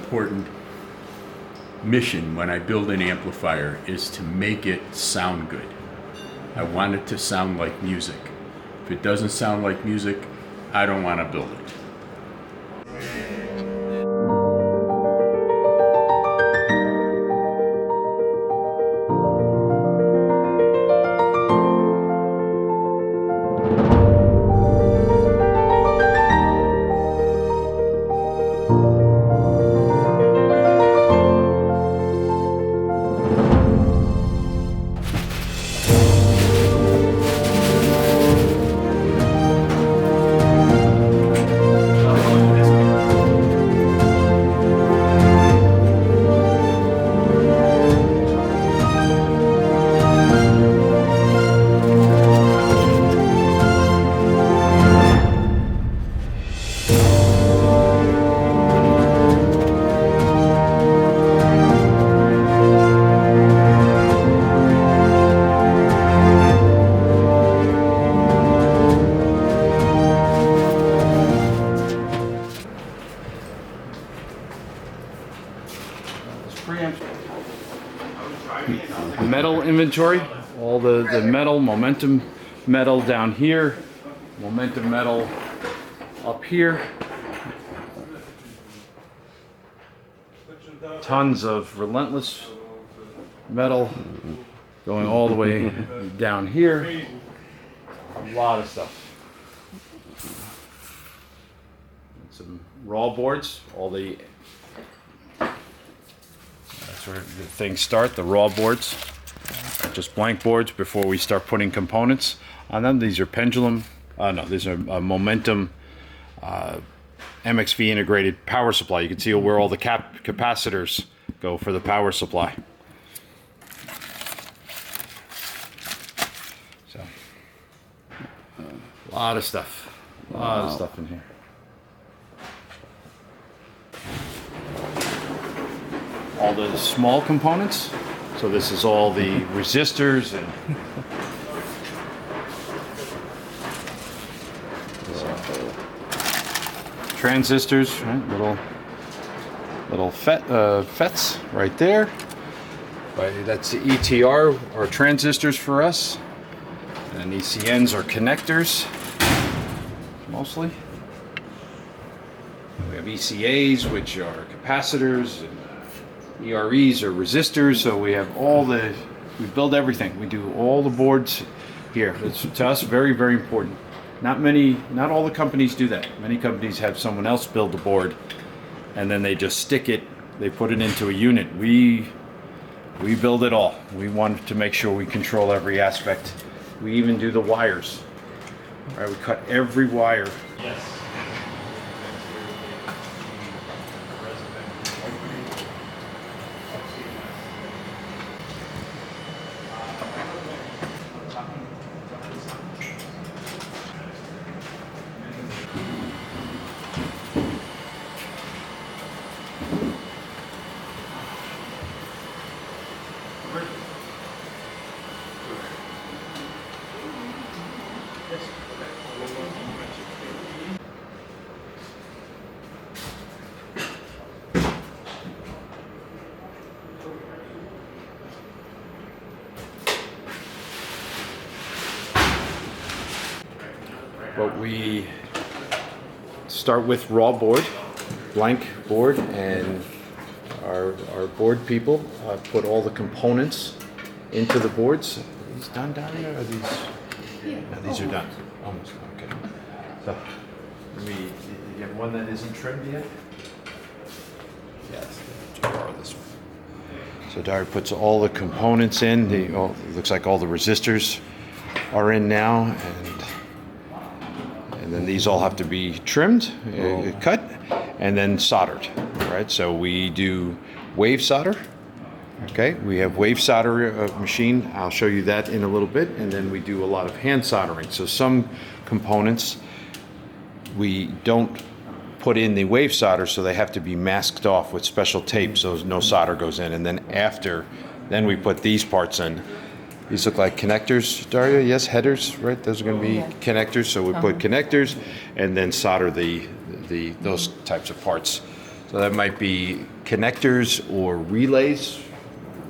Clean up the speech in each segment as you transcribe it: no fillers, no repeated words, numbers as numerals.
important mission when I build an amplifier is to make it sound good. I want it to sound like music. If it doesn't sound like music, I don't want to build it. Metal inventory, all the metal, momentum metal down here, momentum metal up here. Tons of Relentless metal going all the way down here. A lot of stuff. Some raw boards, all the that's where the things start, the raw boards. Just blank boards before we start putting components on them. These are pendulum, no, these are Momentum MXV integrated power supply. You can see where all the capacitors go for the power supply. So, a lot of stuff. A lot of stuff in here. All the small components. So this is all the resistors and transistors, right? Little FETs right there. Right, that's the ETR or transistors for us, and ECNs are connectors mostly. We have ECAs, which are capacitors, and EREs are resistors. So we have we build everything. We do all the boards here. It's to us very, very important. Not all the companies do that. Many companies have someone else build the board and then they just stick it, they put it into a unit. We build it all. We want to make sure we control every aspect. We even do the wires. All right, we cut every wire. Yes. But we start with raw board, blank board, and our board people put all the components into the boards. Are these done down here? Or are these? Yeah. No, these are done. Almost. Okay. So, you have one that isn't trimmed yet? Yes. Just borrow this one. So Dara puts all the components in. It looks like all the resistors are in now, and then these all have to be trimmed, cut, and then soldered, right? So we do wave solder. Okay, we have wave solder machine. I'll show you that in a little bit. And then we do a lot of hand soldering. So some components we don't put in the wave solder, so they have to be masked off with special tape so no solder goes in. And then then we put these parts in. These look like connectors, Daria. Yes, headers, right? Those are going to be connectors. So we put connectors and then solder those types of parts. So that might be connectors or relays.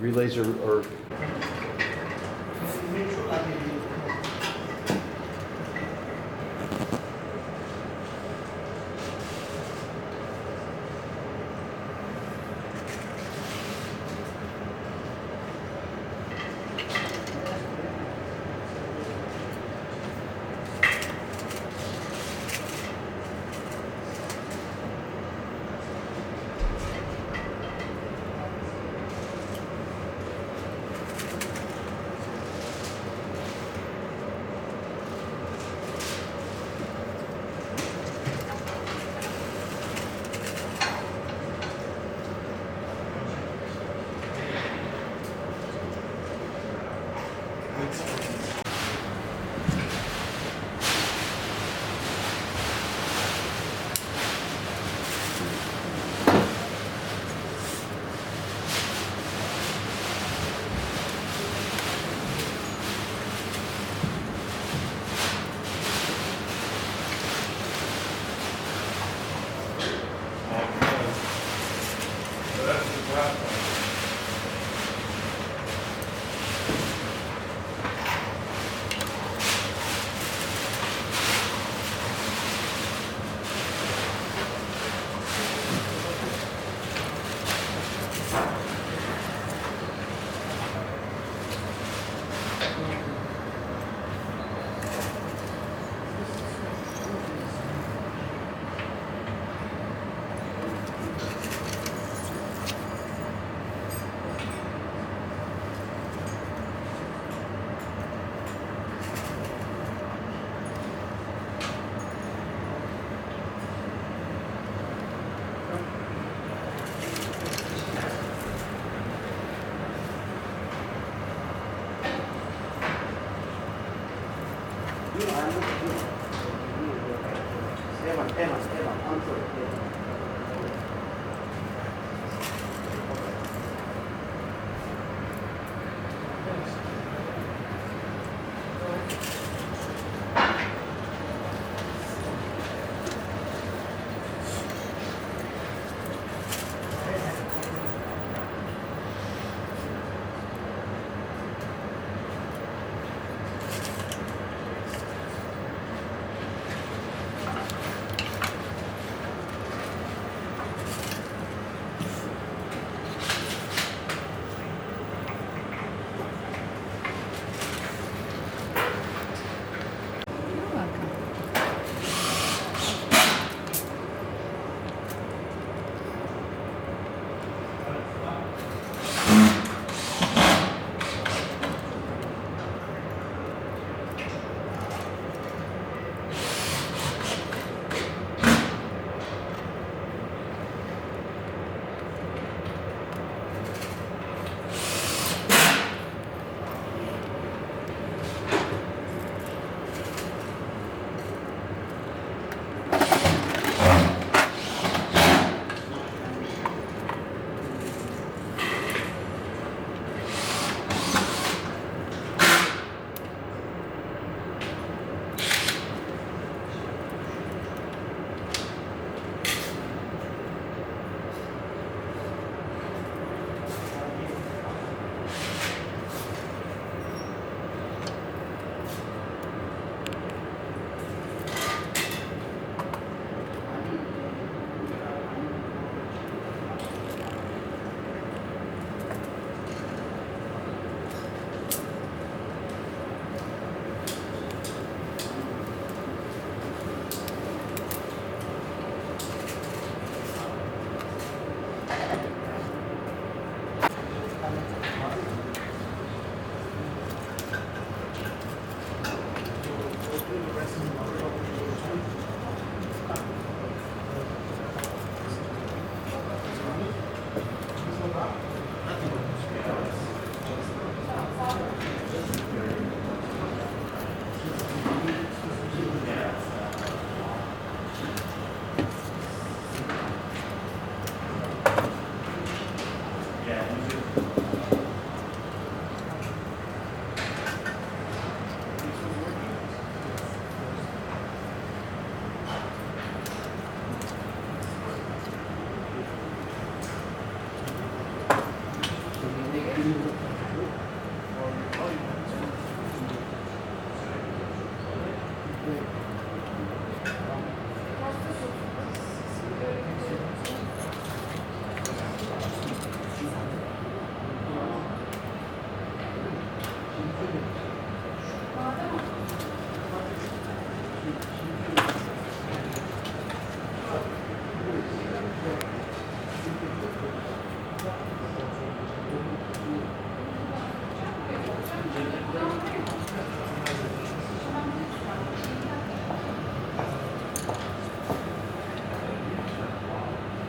Relays are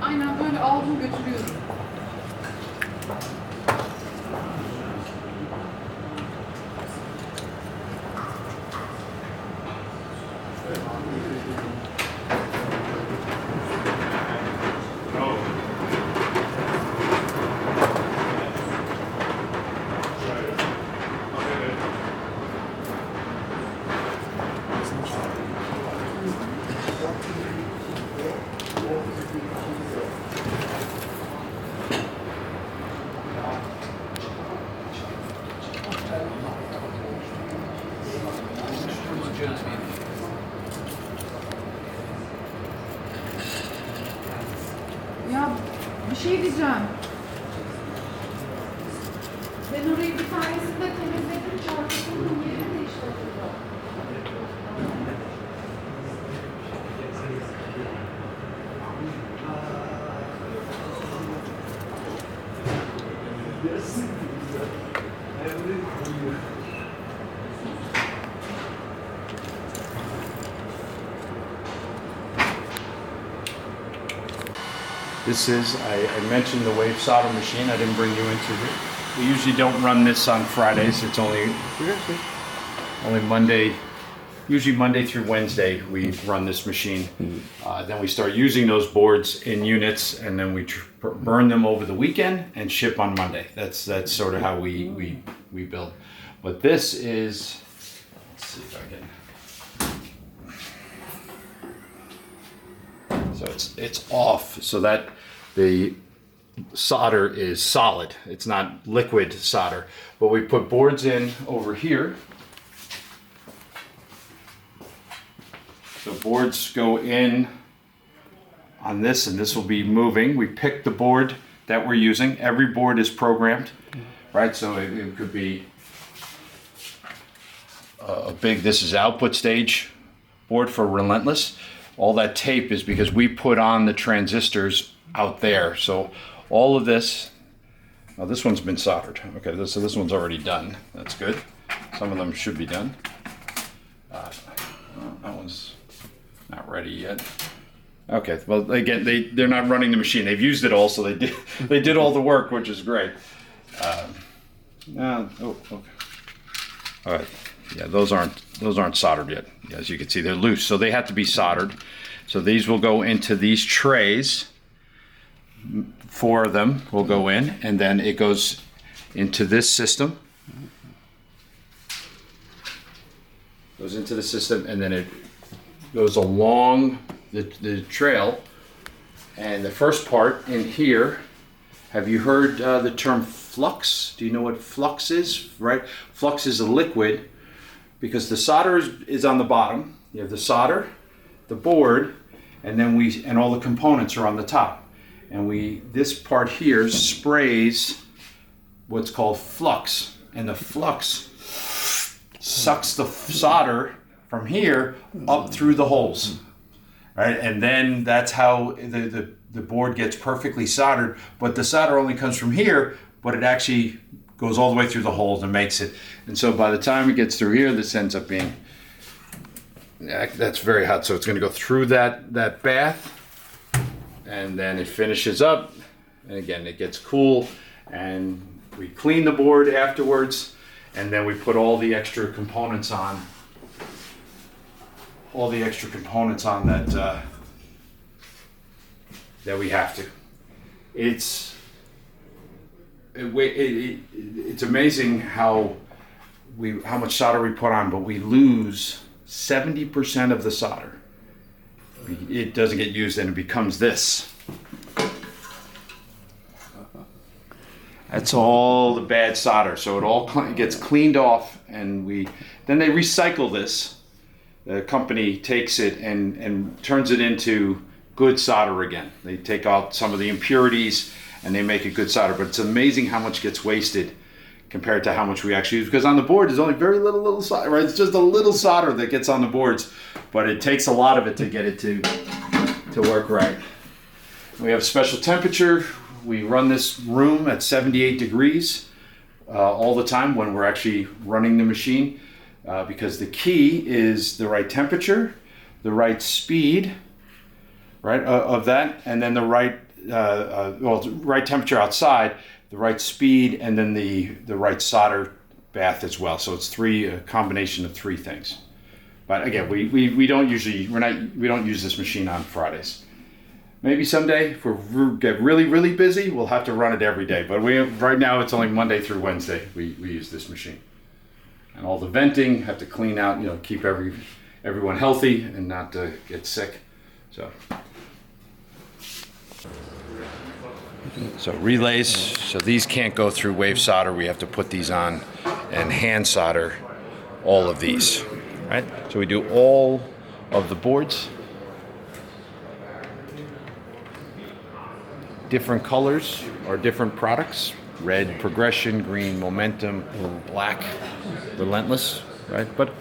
Aynen böyle aldım götürüyorum. Ya bir şey diyeceğim. Ben orayı bir tanesinde temizledim. Çarpısının yerini değiştirdim. This is, I mentioned the wave solder machine. I didn't bring you into it. We usually don't run this on Fridays. It's only Monday, usually Monday through Wednesday we run this machine. Then we start using those boards in units, and then we burn them over the weekend and ship on Monday. That's sort of how we build. But this is, let's see if I can. So it's off so that the solder is solid. It's not liquid solder. But we put boards in over here. So boards go in on this, and this will be moving. We pick the board that we're using. Every board is programmed, right? So it could be a big, this is output stage board for Relentless. All that tape is because we put on the transistors out there. So all of this, oh, this one's been soldered. Okay, so this one's already done. That's good. Some of them should be done. That one's not ready yet. Okay, well again, they're not running the machine. They've used it all, so they did all the work, which is great. Okay. All right. Yeah, those aren't soldered yet. As you can see, they're loose, so they have to be soldered. So these will go into these trays. 4 of them will go in, and then it goes into this system. Goes into the system, and then it goes along the trail. And the first part in here, have you heard the term flux? Do you know what flux is? Right? Flux is a liquid. Because the solder is on the bottom, you have the solder, the board, and then all the components are on the top. And this part here sprays what's called flux. And the flux sucks the solder from here up through the holes. Right? And then that's how the board gets perfectly soldered. But the solder only comes from here, but it actually goes all the way through the holes and makes it. And so by the time it gets through here, this ends up being, that's very hot. So it's gonna go through that bath, and then it finishes up. And again, it gets cool, and we clean the board afterwards, and then we put all the extra components on. That we have to. It's amazing how much solder we put on, but we lose 70% of the solder. It doesn't get used, and it becomes this. That's all the bad solder. So it all gets cleaned off, and then they recycle this. The company takes it and turns it into good solder again. They take out some of the impurities and they make it good solder. But it's amazing how much gets wasted compared to how much we actually use. Because on the board, there's only very little solder, right? It's just a little solder that gets on the boards, but it takes a lot of it to get it to work right. We have special temperature. We run this room at 78 degrees. all the time when we're actually running the machine, because the key is the right temperature, the right speed, right, of that, and then the right, right temperature outside, the right speed, and then the right solder bath as well. So it's a combination of three things. But again, we don't use this machine on Fridays. Maybe someday, if we get really busy, we'll have to run it every day. But right now, it's only Monday through Wednesday we use this machine. And all the venting, have to clean out, keep everyone healthy and not get sick. So relays, so these can't go through wave solder. We have to put these on and hand solder all of these, right? So we do all of the boards. Different colors are different products. Red, Progression, green, Momentum, black, Relentless, right? But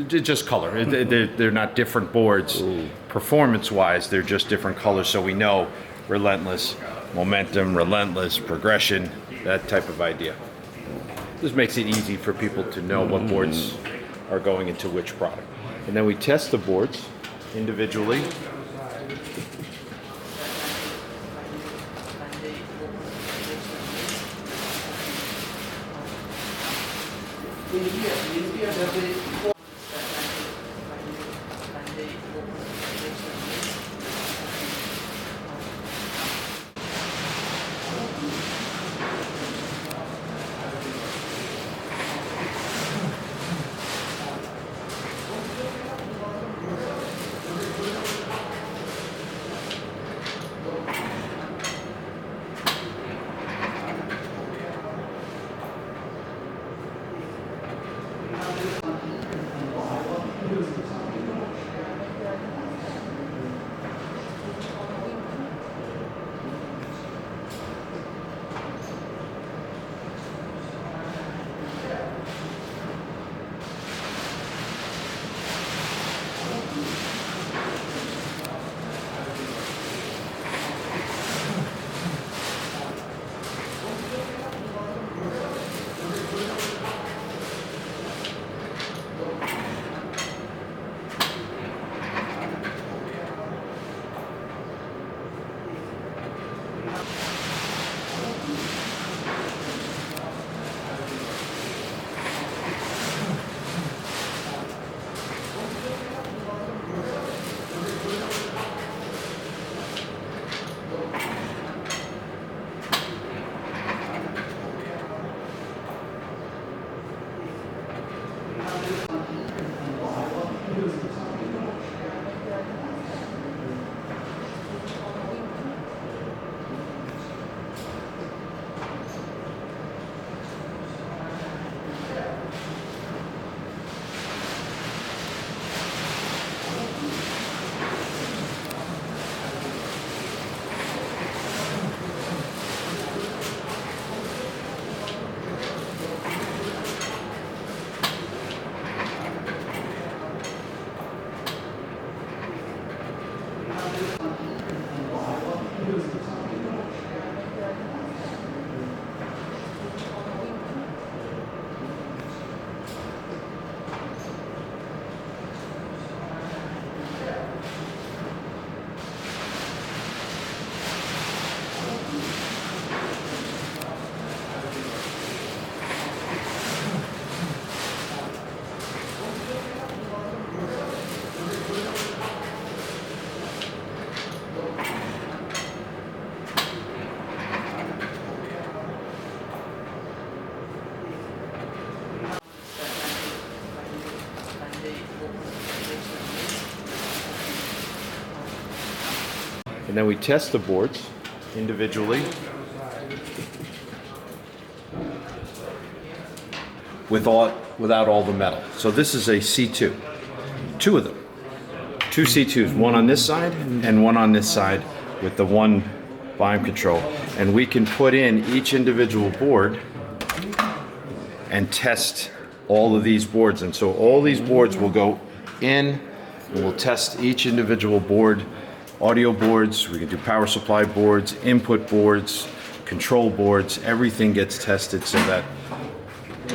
just color. They're not different boards. Performance-wise, they're just different colors. So we know Relentless, Momentum, Relentless, Progression, that type of idea. This makes it easy for people to know what boards are going into which product. And then we test the boards individually. And then we test the boards individually without all the metal. So this is a C2, two of them. Two C2s, one on this side and one on this side with the one volume control. And we can put in each individual board and test all of these boards. And so all these boards will go in and we'll test each individual board. Audio boards, we can do power supply boards, input boards, control boards, everything gets tested so that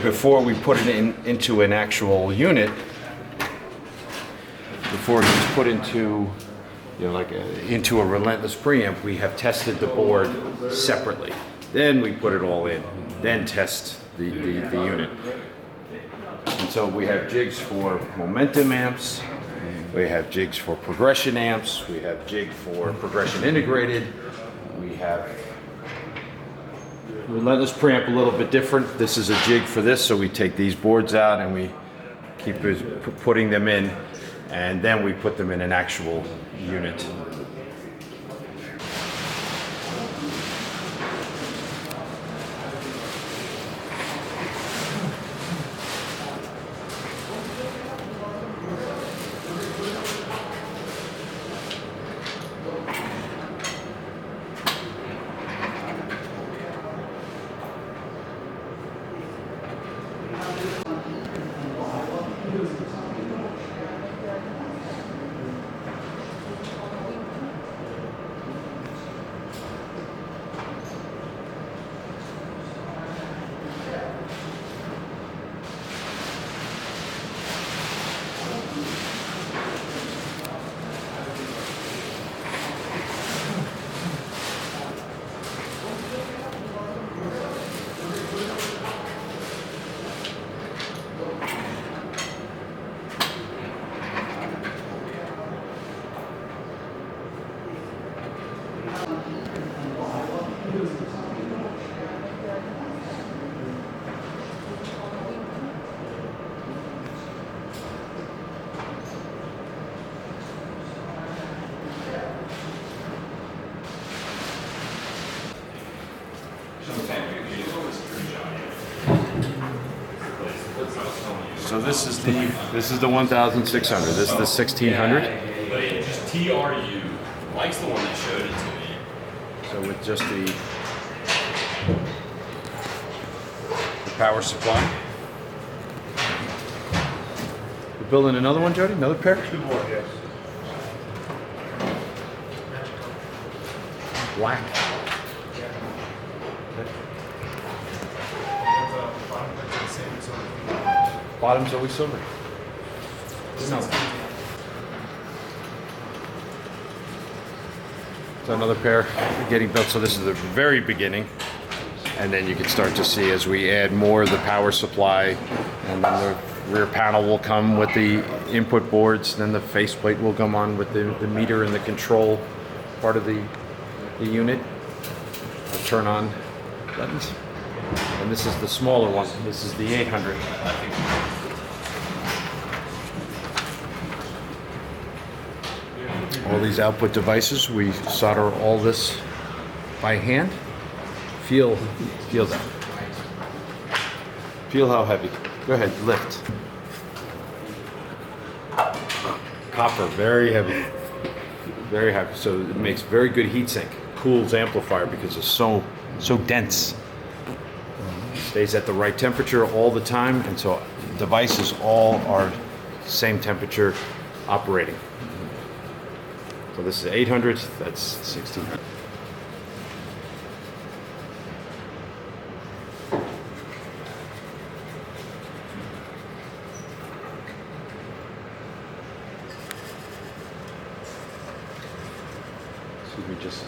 before we put it into an actual unit, before it gets put into, into a Relentless preamp, we have tested the board separately. Then we put it all in, then test the unit. And so we have jigs for momentum amps, we have jigs for progression amps, we have jig for progression integrated, we have Relentless preamp a little bit different. This is a jig for this, so we take these boards out and we keep putting them in, and then we put them in an actual unit. So this is the 1600. This is the 1600. But it just TRU likes the one that showed it to me. So with just the power supply. We're building another one, Jody? Another pair? Two more, yes. Black. Bottom's always silver. No. So another pair getting built. So this is the very beginning. And then you can start to see as we add more of the power supply, and then the rear panel will come with the input boards, then the faceplate will come on with the meter and the control part of the unit. I'll turn on buttons. And this is the smaller one. This is the 800. All these output devices, we solder all this by hand. Feel that. Feel how heavy. Go ahead, lift. Copper, very heavy. Very heavy. So it makes very good heat sink. Cools amplifier because it's so dense. Stays at the right temperature all the time, and so devices all are same temperature operating. So this is 800, that's 1600. Excuse me, just.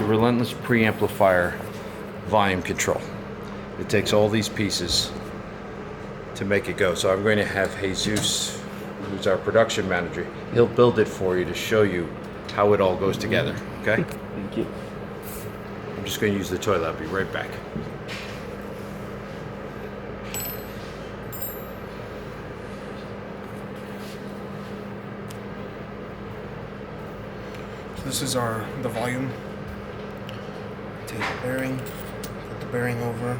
Relentless Preamplifier volume control. It takes all these pieces to make it go. So I'm going to have Jesus, who's our production manager, he'll build it for you to show you how it all goes together, okay? Thank you. I'm just going to use the toilet. I'll be right back. This is the volume. Take the bearing, put the bearing over.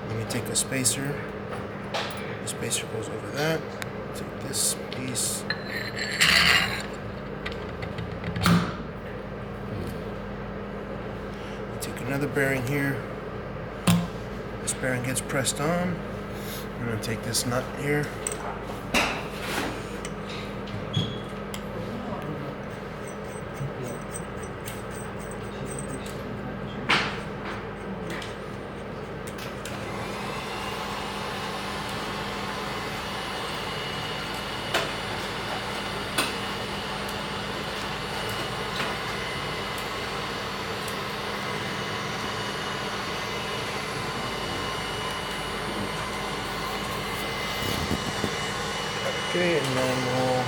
Let me take a spacer. The spacer goes over that. Take this piece. Take another bearing here. This bearing gets pressed on. I'm going to take this nut here. Okay, and then we'll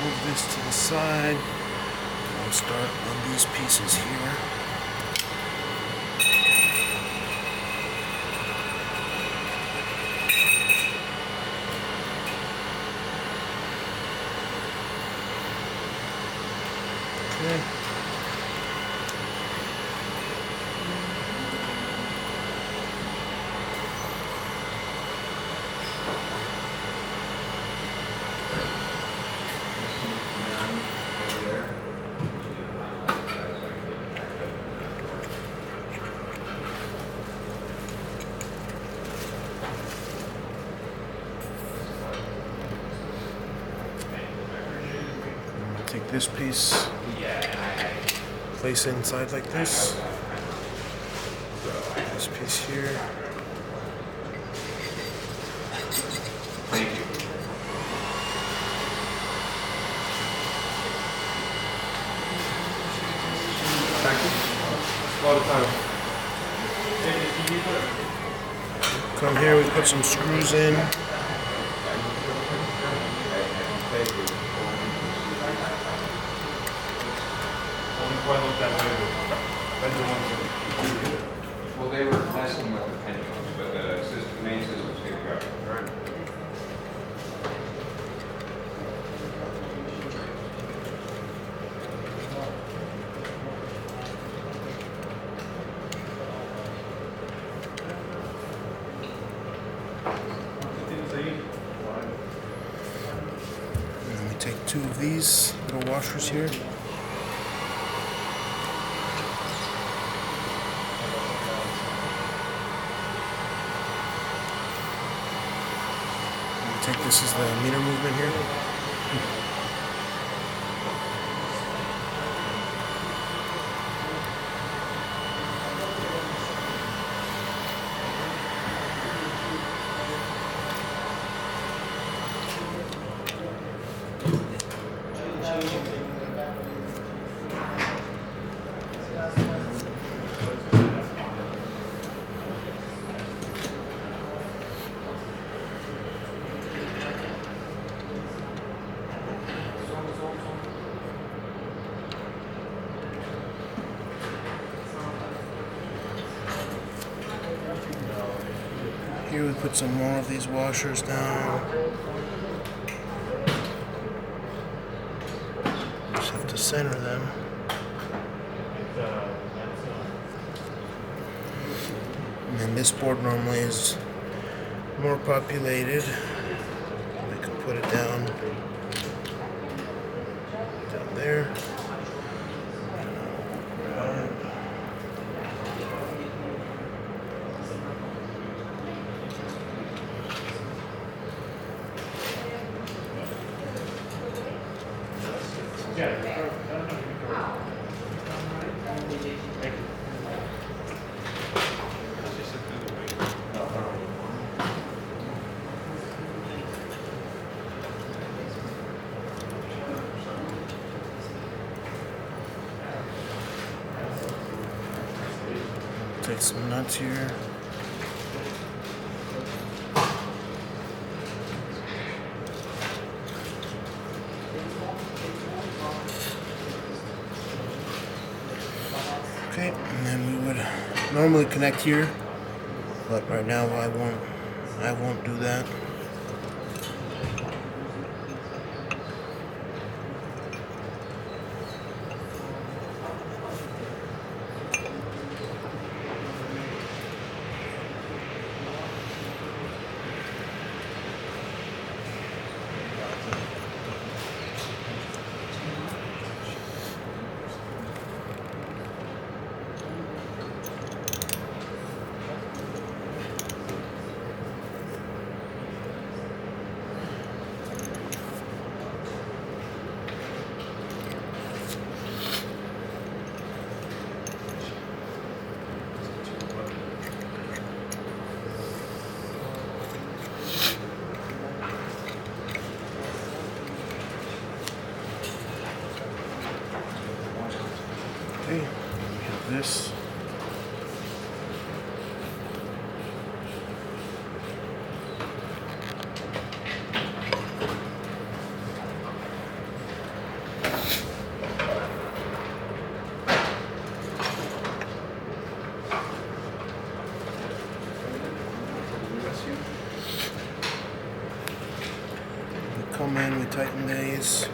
move this to the side. We'll start on these pieces here. Okay. Take this piece, place it inside like this. This piece here. Come here, we put some screws in. Well, they were messing with the pendulums, but the main system's going to go, right? And we take two of these little washers here. This is the meter movement here. Here we put some more of these washers down. Just have to center them. And then this board normally is more populated. We can put it down there. take some nuts here. Okay, and then we would normally connect here, but right now I won't do that. Okay, we have this. We come in, we tighten these.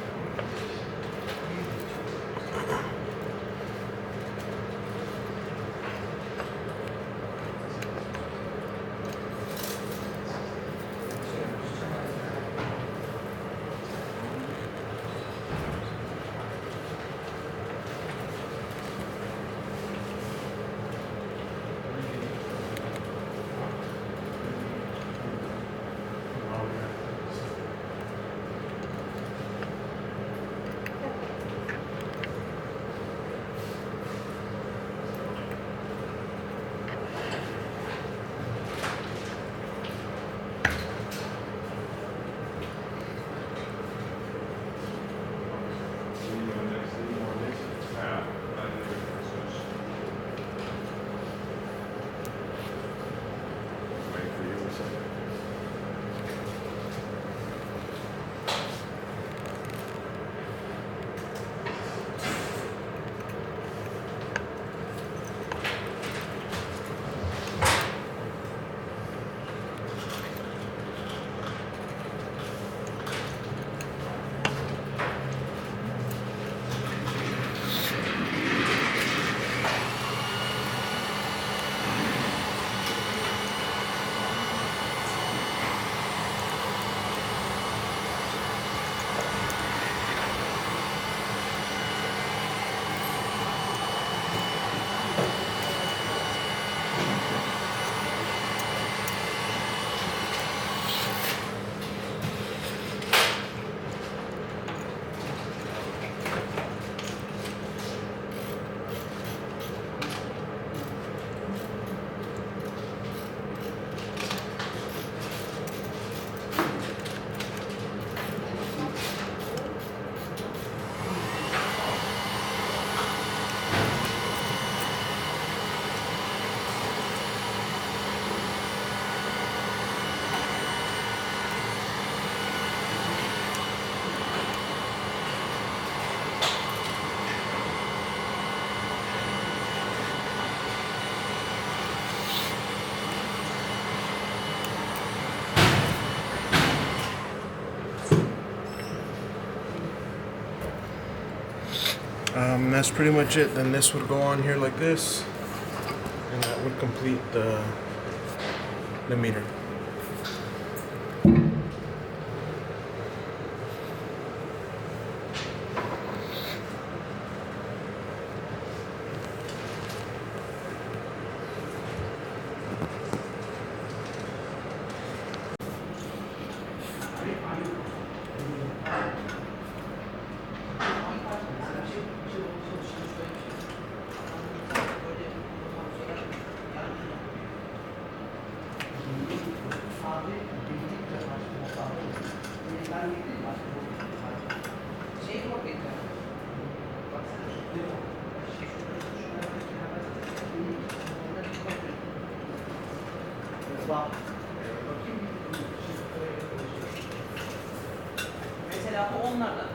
That's pretty much it. Then this would go on here like this, and that would complete the meter. Mesela bu onlarla.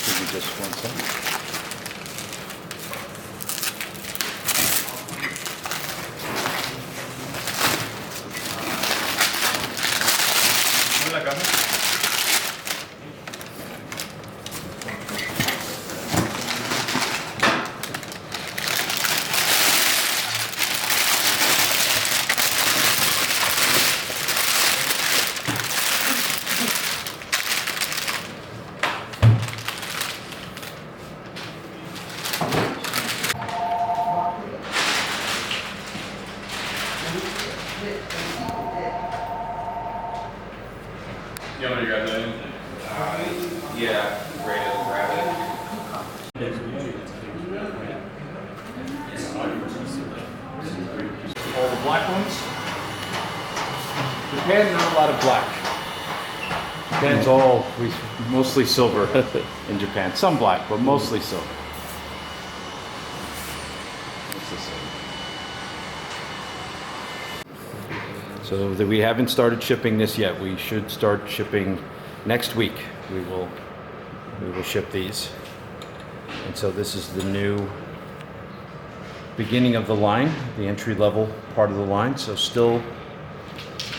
Give me just 1 second. You want me to grab that in? Yeah, great, I'll grab it. All the black ones. Japan, not a lot of black. Japan's mostly silver in Japan. Some black, but mostly silver. So that we haven't started shipping this yet. We should start shipping next week. We will ship these. And so this is the new beginning of the line, the entry level part of the line. So still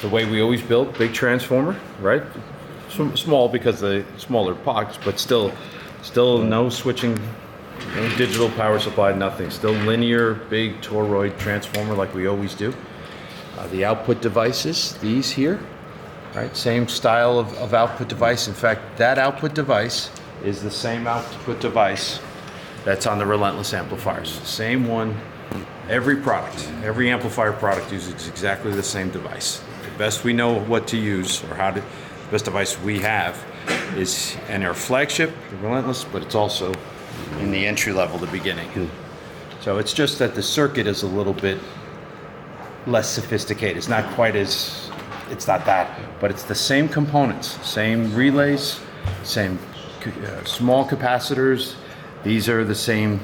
the way we always build, big transformer, right? Small because the smaller box, but still no switching, no digital power supply, nothing. Still linear, big toroid transformer like we always do. The output devices, these here, right? Same style of output device. In fact, that output device is the same output device that's on the Relentless amplifiers. Same one, every product, every amplifier product uses exactly the same device. The best we know what to use, or the best device we have is in our flagship, the Relentless, but it's also in the entry level, the beginning. So it's just that the circuit is a little bit less sophisticated. It's not quite as, it's not that, but it's the same components, same relays, same small capacitors. These are the same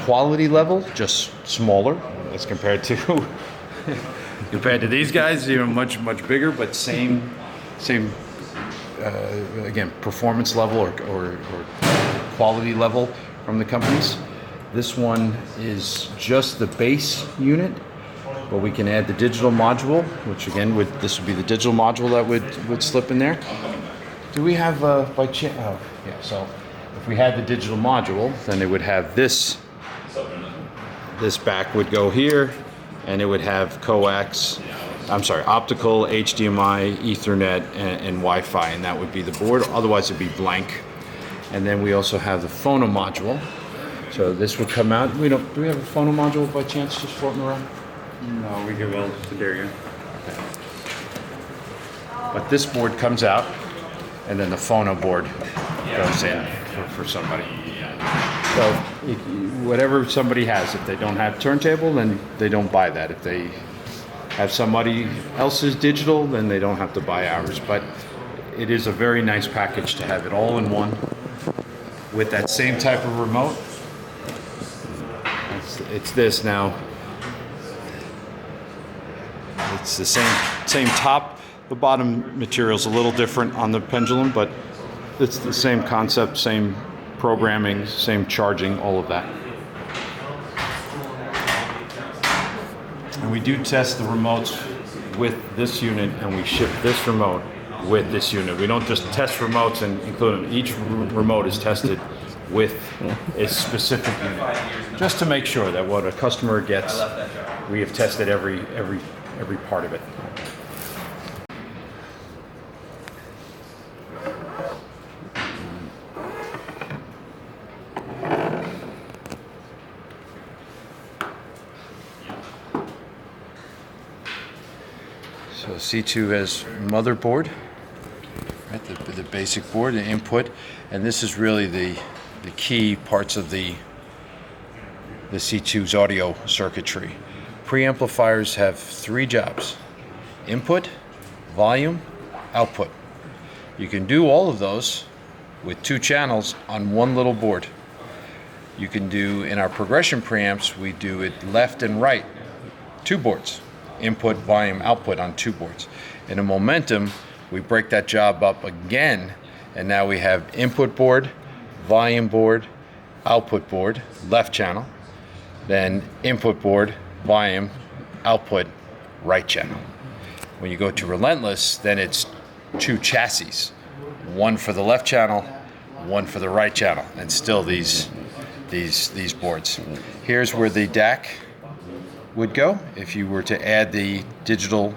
quality level, just smaller as compared to these guys, much bigger, but same again, performance level or quality level from the companies. This one is just the base unit, but we can add the digital module, which again, this would be the digital module that would slip in there. Do we have by chance? Oh, yeah. So if we had the digital module, then it would have this. This back would go here, and it would have coax. Optical, HDMI, Ethernet, and Wi-Fi, and that would be the board. Otherwise, it'd be blank. And then we also have the phono module. So this would come out. Do we have a phono module by chance just floating around? No, we give all to Darian. Okay. But this board comes out, and then the phono board goes in for somebody. So whatever somebody has, if they don't have turntable, then they don't buy that. If they have somebody else's digital, then they don't have to buy ours. But it is a very nice package to have it all in one with that same type of remote. It's this now. It's the same top. The bottom material's a little different on the pendulum, but it's the same concept, same programming, same charging, all of that. we do test the remotes with this unit, and we ship this remote with this unit. We don't just test remotes and include them. Each remote is tested with a specific unit, just to make sure that what a customer gets, we have tested every part of it. So C2 has motherboard, right? The basic board, the input, and this is really the key parts of the C2's audio circuitry. Preamplifiers have 3 jobs: input, volume, output. You can do all of those with 2 channels on one little board. You can do, in our progression preamps, we do it left and right, 2 boards. Input, volume, output on 2 boards. In a Momentum, we break that job up again, and now we have input board, volume board, output board, left channel, then input board, volume, output, right channel. When you go to Relentless, then it's 2 chassis, one for the left channel, one for the right channel, and still these boards. Here's where the DAC would go if you were to add the digital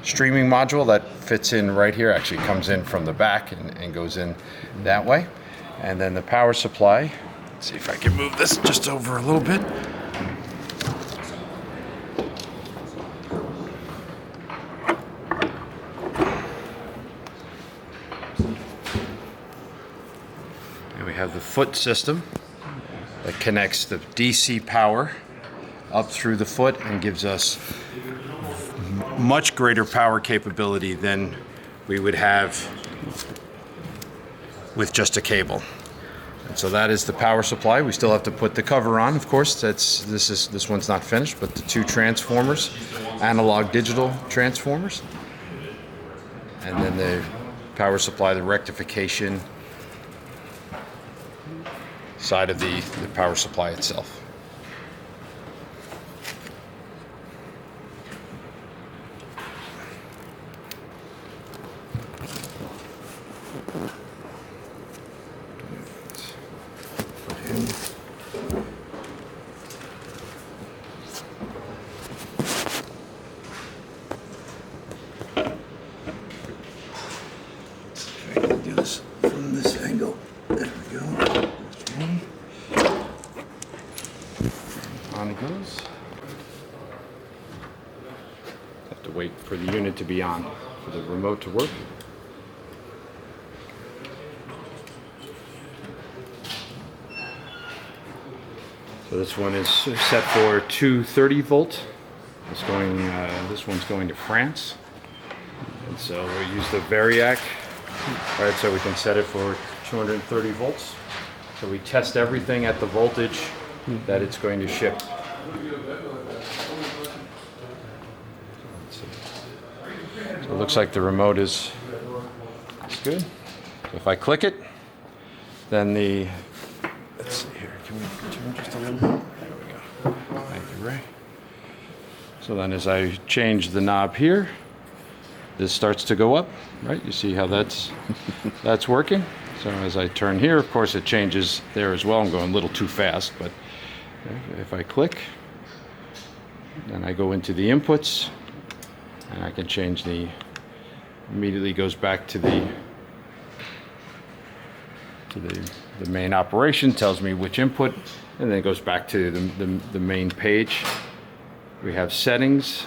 streaming module. That fits in right here, actually comes in from the back and goes in that way. And then the power supply, let's see if I can move this just over a little bit. And we have the foot system that connects the DC power up through the foot and gives us much greater power capability than we would have with just a cable. And so that is the power supply. We still have to put the cover on, of course. This one's not finished, but the 2 transformers, analog digital transformers, and then the power supply, the rectification side of the power supply itself. Do this from this angle. There we go. On it goes. Have to wait for the unit to be on for the remote to work. So this one is set for 230 volt. This one's going to France. And so we use the Variac. All right, so we can set it for 230 volts. So we test everything at the voltage that it's going to ship. So it looks like the remote is good. So if I click it, then let's see here, can we turn just a little bit? There we go. Thank you, Ray. So then as I change the knob here, this starts to go up, right? You see how that's working? So as I turn here, of course, it changes there as well. I'm going a little too fast, but if I click, then I go into the inputs, and I can change immediately goes back to the main operation, tells me which input, and then it goes back to the main page. We have settings.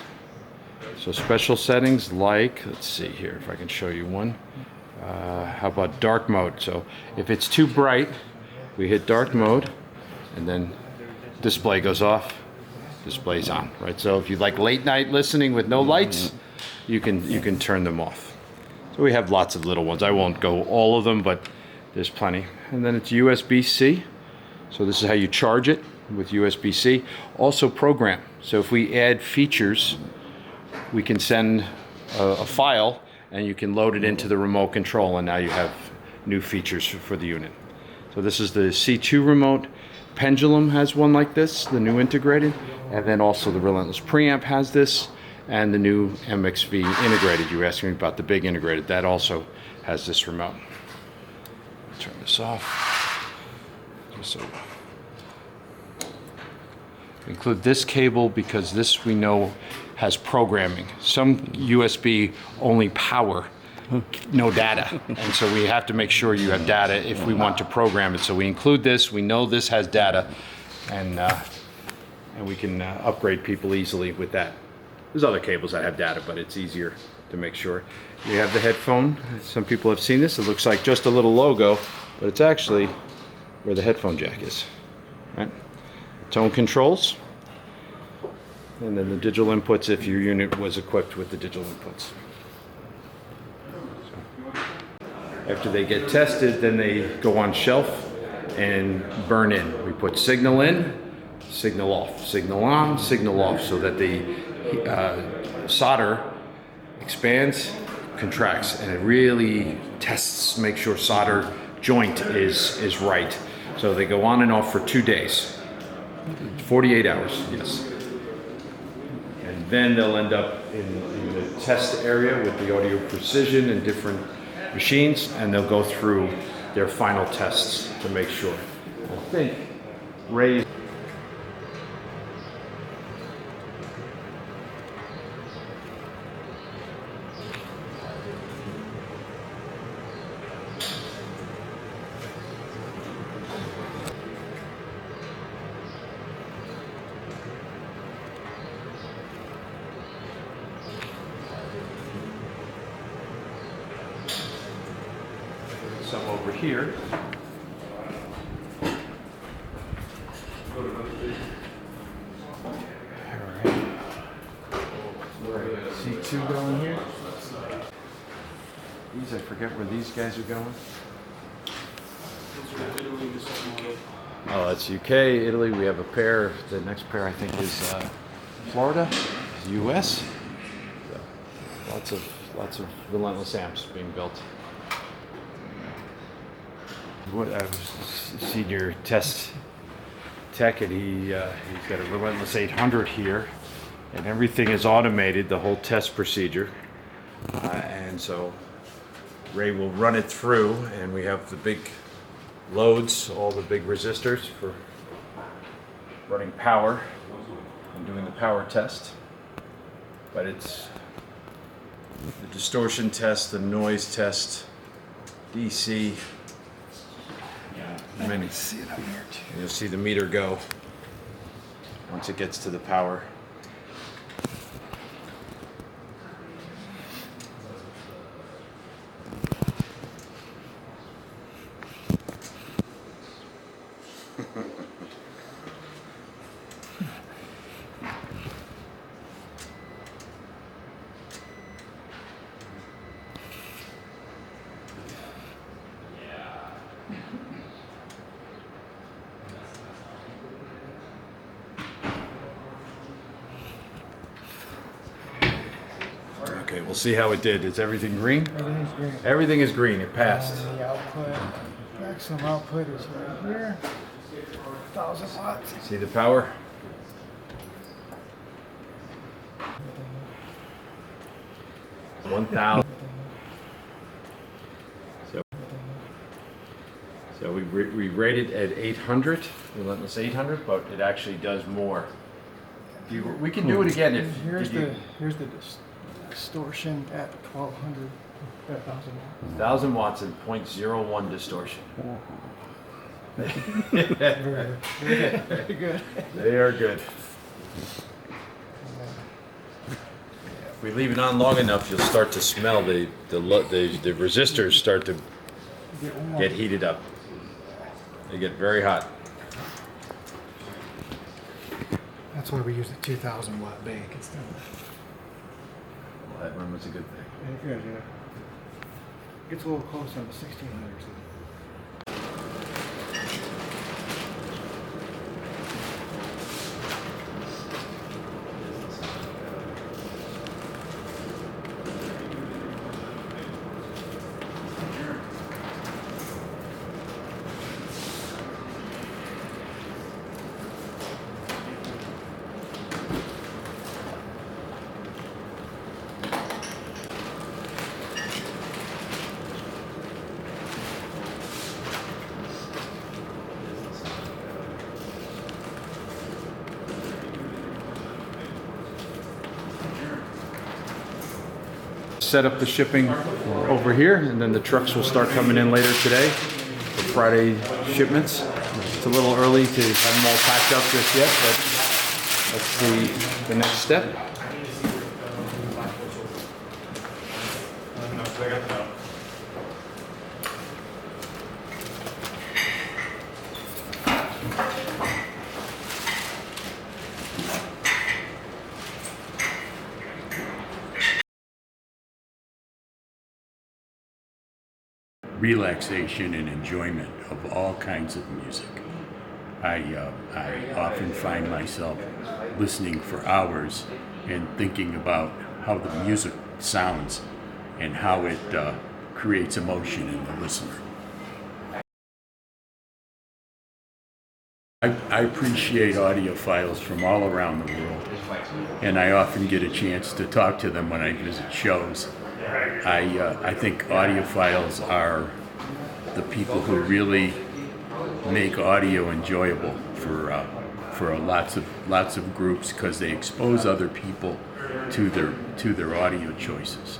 So special settings like, let's see here if I can show you one. How about dark mode? So if it's too bright, we hit dark mode, and then display goes off, display's on, right? So if you like late night listening with no lights, you can turn them off. So we have lots of little ones. I won't go all of them, but there's plenty. And then it's USB-C. So this is how you charge it with USB-C. Also program. So if we add features, we can send a file and you can load it into the remote control, and now you have new features for the unit. So this is the C2 remote. Pendulum has one like this, the new integrated, and then also the Relentless preamp has this, and the new MXV integrated. You asked me about the big integrated. That also has this remote. Turn this off. So include this cable because this we know has programming. Some USB only power, no data. And so we have to make sure you have data if we want to program it. So we include this, we know this has data, and we can upgrade people easily with that. There's other cables that have data, but it's easier to make sure. We have the headphone. Some people have seen this. It looks like just a little logo, but it's actually where the headphone jack is. Right? Tone controls, and then the digital inputs if your unit was equipped with the digital inputs. So, after they get tested, then they go on shelf and burn in. We put signal in, signal off, signal on, signal off, so that the solder expands, contracts, and it really tests, make sure solder joint is right. So they go on and off for 2 days, 48 hours, yes. And then they'll end up in the test area with the audio precision and different machines, and they'll go through their final tests to make sure. I think Ray. Some over here. Alright. C2 going here. These, I forget where these guys are going. Oh, that's UK, Italy. We have a pair. The next pair I think is Florida, US. So, lots of Relentless amps being built. What I was senior test tech, and he's got a Relentless 800 here, and everything is automated, the whole test procedure, and so Ray will run it through, and we have the big loads, all the big resistors for running power and doing the power test. But it's the distortion test, the noise test, DC. Many. See it up here too. You'll see the meter go once it gets to the power. Okay, we'll see how it did. Is everything green? Everything's green. Everything is green. It passed. And the output, maximum output is right here. 1,000 watts. See the power? Everything. 1,000. So we rated at 800, Relentless 800, but it actually does more. We can do it again if. Here's the distortion at 1,200, 1,000 watts. 1,000 watts and 0.01 distortion. Very good. They are good. If we leave it on long enough, you'll start to smell the resistors start to get heated up. They get very hot. That's why we use the 2,000 watt bank instead of. Well, that one was a good thing. Good, yeah. Gets a little closer on the 1,600s. Set up the shipping over here, and then the trucks will start coming in later today for Friday shipments. It's a little early to have them all packed up just yet, but let's see the next step. Relaxation and enjoyment of all kinds of music. I often find myself listening for hours and thinking about how the music sounds and how it creates emotion in the listener. I appreciate audiophiles from all around the world, and I often get a chance to talk to them when I visit shows. I think audiophiles are the people who really make audio enjoyable for lots of groups because they expose other people to their audio choices.